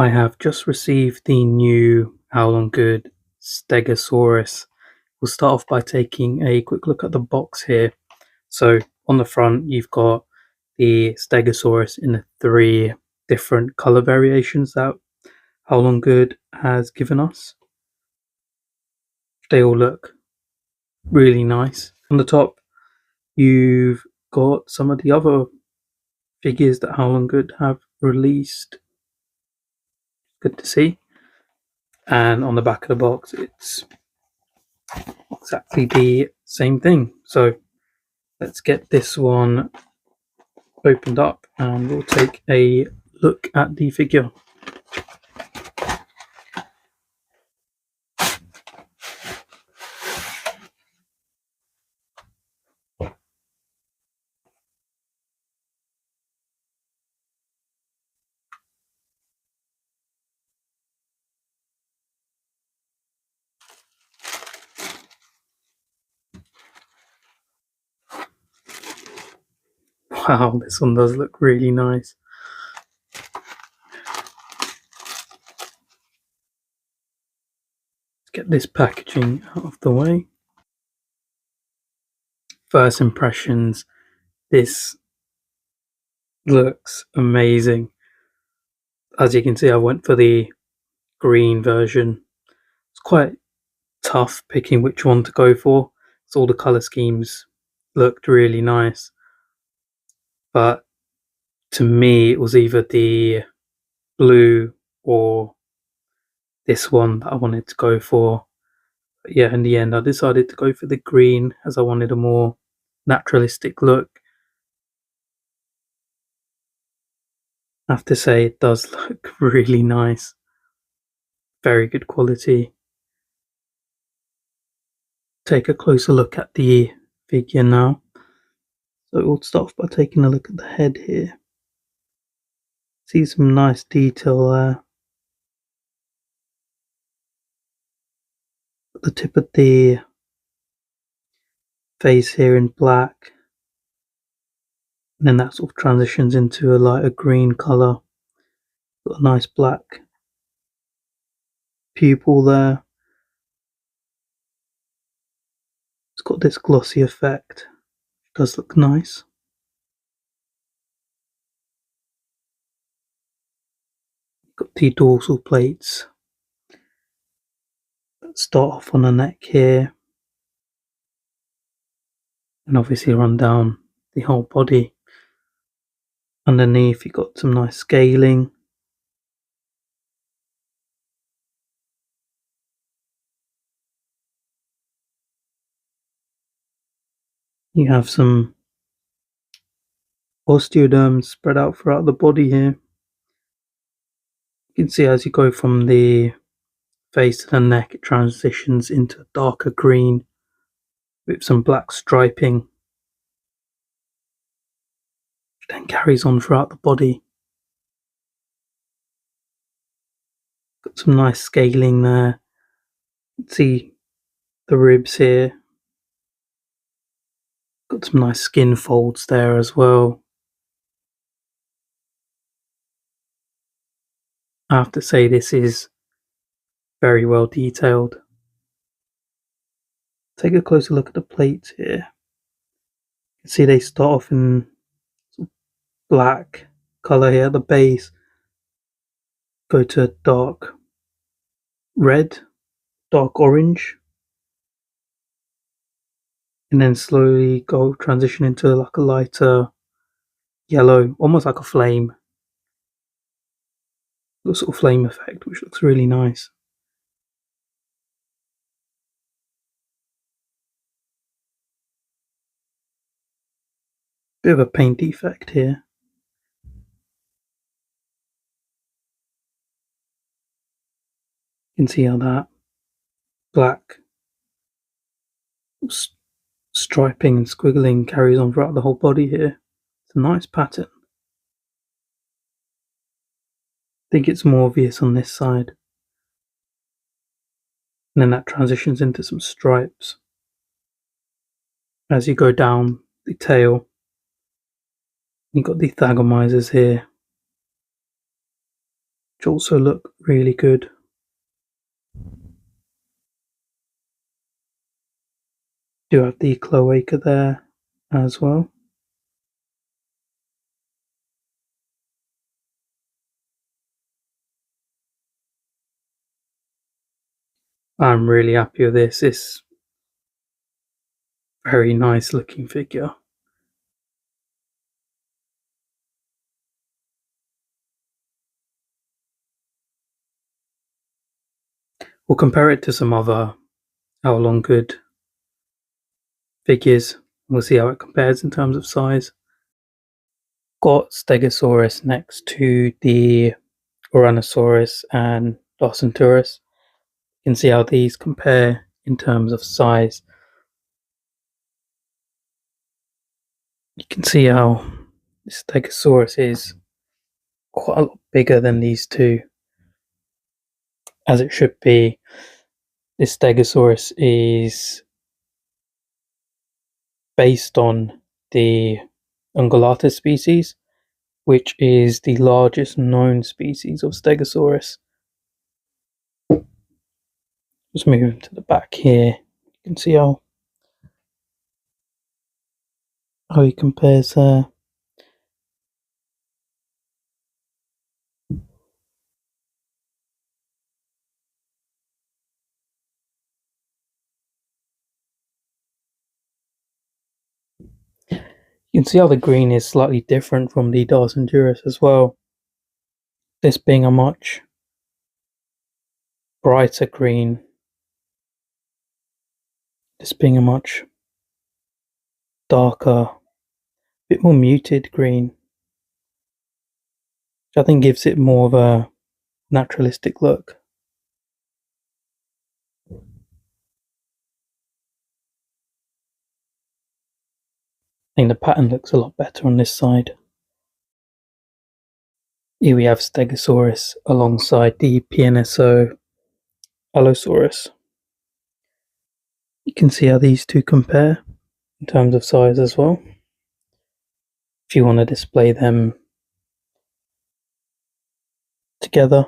I have just received the new Haolonggood Stegosaurus. We'll start off by taking a quick look at the box here. So on the front, you've got the Stegosaurus in the 3 different color variations that Haolonggood has given us. They all look really nice. On the top, you've got some of the other figures that Haolonggood have released. Good to see. And on the back of the box, it's exactly the same thing. So let's get this one opened up and we'll take a look at the figure. Wow, this one does look really nice. Let's get this packaging out of the way. First impressions, this looks amazing. As you can see, I went for the green version. It's quite tough picking which one to go for. So all the color schemes looked really nice. But to me, it was either the blue or this one that I wanted to go for. But yeah, in the end, I decided to go for the green as I wanted a more naturalistic look. I have to say, it does look really nice. Very good quality. Take a closer look at the figure now. So we'll start off by taking a look at the head here. See some nice detail there. At the tip of the face here in black. And then that sort of transitions into a lighter green colour. Got a nice black pupil there. It's got this glossy effect. It does look nice. Got the dorsal plates that start off on the neck here. And obviously run down the whole body. Underneath, you've got some nice scaling. You have some osteoderms spread out throughout the body here. You can see as you go from the face to the neck, it transitions into a darker green with some black striping, which then carries on throughout the body. Got some nice scaling there. You can see the ribs here. Got some nice skin folds there as well. I have to say, this is very well detailed. Take a closer look at the plates here. You can see they start off in black colour here at the base, go to a dark red, dark orange, and then slowly go transition into like a lighter yellow, almost like a flame. A sort of flame effect, which looks really nice. Bit of a paint defect here. You can see how that black striping and squiggling carries on throughout the whole body here. It's a nice pattern. I think it's more obvious on this side. And then that transitions into some stripes. As you go down the tail, you've got the thagomizers here, which also look really good. Do have the cloaca there as well. I'm really happy with this. It's a very nice looking figure. We'll compare it to some other Haolonggood figures. We'll see how it compares in terms of size. Got Stegosaurus next to the Oranosaurus and Docenturus. You can see how these compare in terms of size. You can see how the Stegosaurus is quite a lot bigger than these two, as it should be. This Stegosaurus is based on the ungulatus species, which is the largest known species of Stegosaurus. Just moving to the back here, you can see how he compares there. You can see how the green is slightly different from the Docenturus as well. This being a much brighter green. This being a much darker, a bit more muted green, which I think gives it more of a naturalistic look. I think the pattern looks a lot better on this side. Here we have Stegosaurus alongside the PNSO Allosaurus. You can see how these two compare in terms of size as well. If you want to display them together.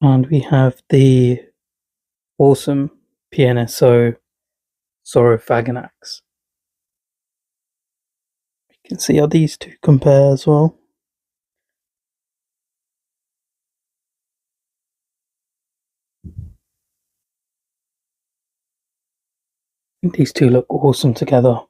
And we have the awesome PNSO Saurophaganax. You can see how these two compare as well. I think these two look awesome together.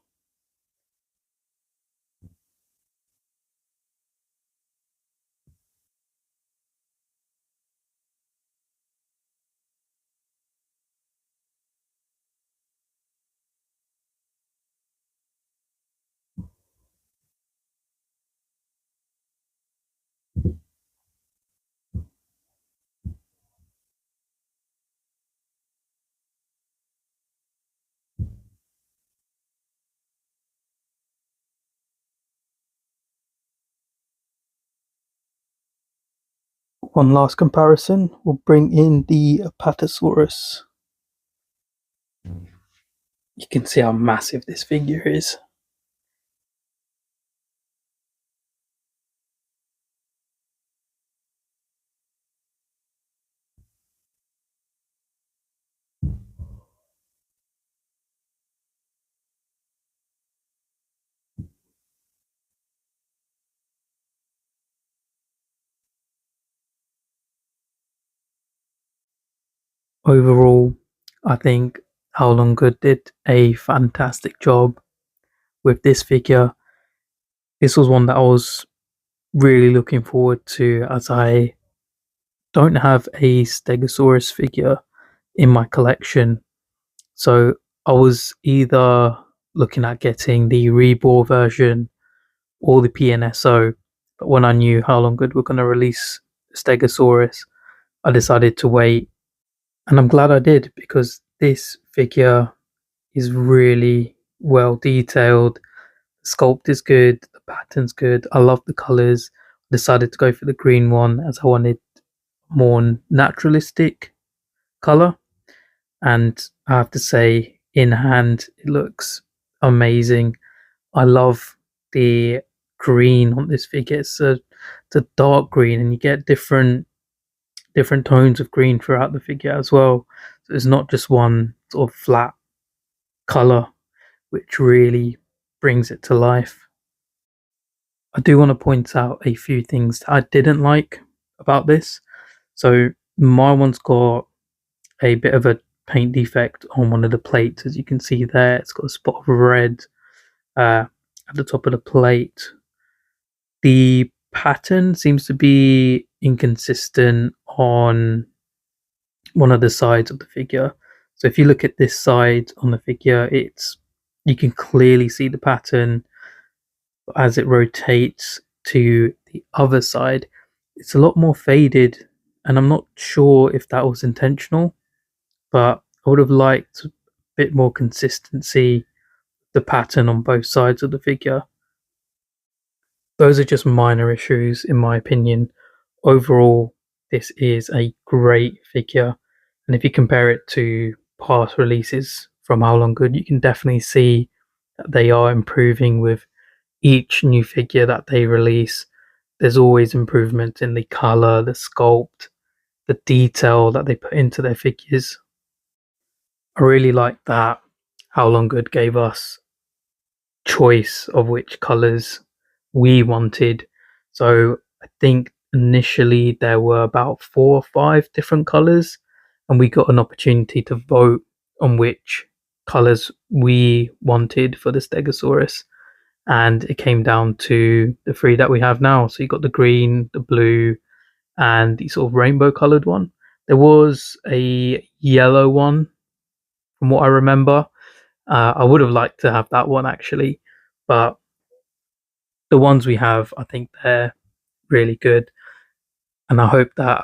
One last comparison will bring in the Apatosaurus. You can see how massive this figure is. Overall, I think Haolonggood did a fantastic job with this figure. This was one that I was really looking forward to, as I don't have a Stegosaurus figure in my collection. So I was either looking at getting the reborn version or the PNSO, but when I knew Haolonggood were going to release Stegosaurus, I decided to wait. And I'm glad I did, because this figure is really well detailed. The sculpt is good, the pattern's good, I love the colours. I decided to go for the green one, as I wanted more naturalistic color, and I have to say, in hand, it looks amazing. I love the green on this figure. It's a dark green, and you get different tones of green throughout the figure as well. So it's not just one sort of flat color, which really brings it to life. I do want to point out a few things that I didn't like about this. So my one's got a bit of a paint defect on one of the plates, as you can see there. It's got a spot of red at the top of the plate. The pattern seems to be inconsistent on one of the sides of the figure. So if you look at this side on the figure, you can clearly see the pattern. As it rotates to the other side, it's a lot more faded, and I'm not sure if that was intentional, but I would have liked a bit more consistency, the pattern on both sides of the figure. Those are just minor issues in my opinion. Overall, this is a great figure, and if you compare it to past releases from Haolonggood, you can definitely see that they are improving with each new figure that they release. There's always improvement in the color, the sculpt, the detail that they put into their figures. I really like that Haolonggood gave us choice of which colors we wanted. So I think initially there were about 4 or 5 different colors, and we got an opportunity to vote on which colors we wanted for the Stegosaurus, and it came down to the 3 that we have now. So you got the green, the blue, and the sort of rainbow colored one. There was a yellow one from what I remember. I would have liked to have that one actually, but the ones we have, I think they're really good, and I hope that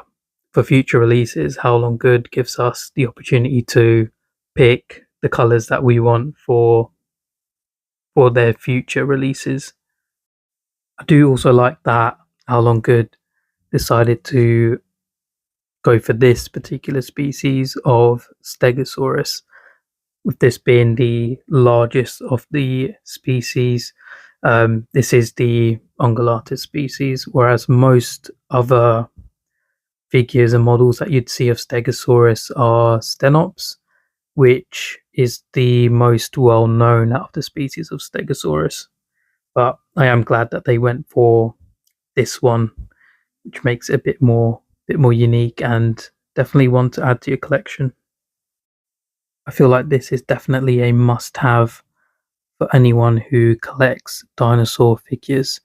for future releases, Haolonggood gives us the opportunity to pick the colors that we want for their future releases. I do also like that Haolonggood decided to go for this particular species of Stegosaurus, with this being the largest of the species. This is the ungulatus species, whereas most other figures and models that you'd see of Stegosaurus are Stenops, which is the most well known out of the species of Stegosaurus. But I am glad that they went for this one, which makes it a bit more unique, and definitely one to add to your collection. I feel like this is definitely a must-have for anyone who collects dinosaur figures.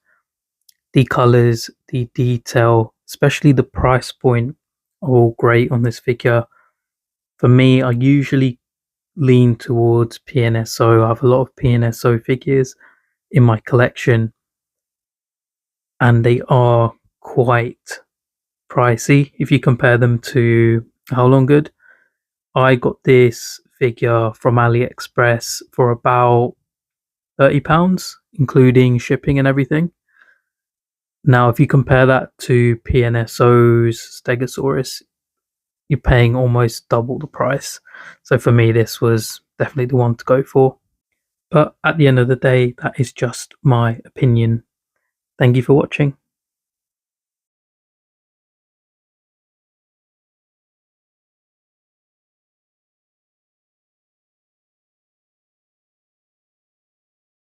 The colors, the detail, especially the price point, are all great on this figure. For me, I usually lean towards PNSO. I have a lot of PNSO figures in my collection, and they are quite pricey if you compare them to Haolonggood. I got this figure from AliExpress for about £30, including shipping and everything. Now, if you compare that to PNSO's Stegosaurus, you're paying almost double the price. So for me, this was definitely the one to go for. But at the end of the day, that is just my opinion. Thank you for watching.